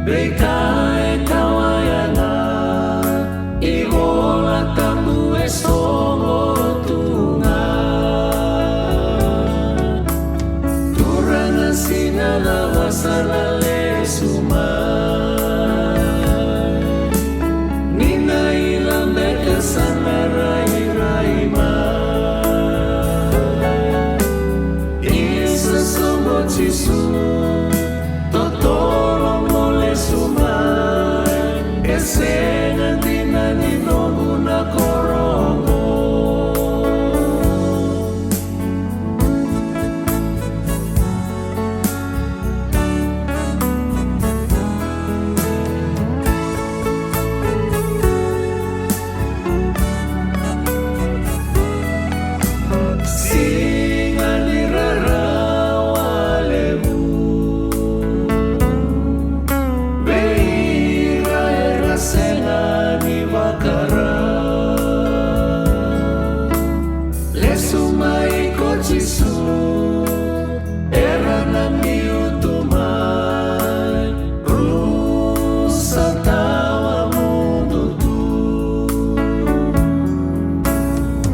Bekai kawayana ihola tamu esongo tunga Turanga sinala wasala le suma Nina ilambe kesana rai raima Isa sombo chisu Esena dina ninogu na korongo Singa nirarawa lebu Sena ni wakara Lesumai kochisu Era na miutumai Rusa tawa mundo tu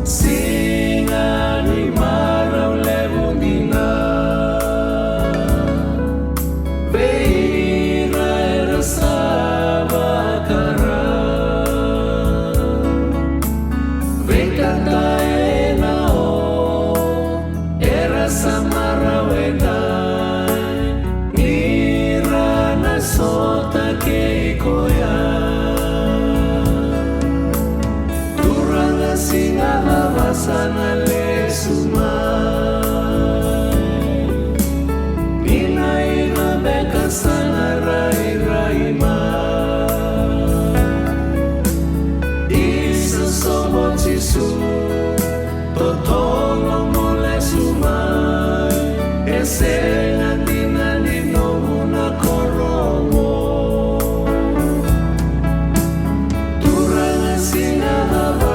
Singa ni marau levundina Veira era Sota keikoya Turanga singa lavasana le sumai Nina ina beka sana rai raima Isa somo chisu Totolo mole sumai Esena dina ninogu na korongo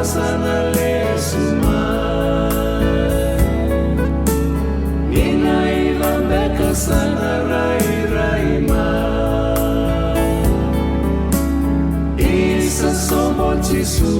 Sana le sumai Nina ilambe kesana rai raima Isa somo chisu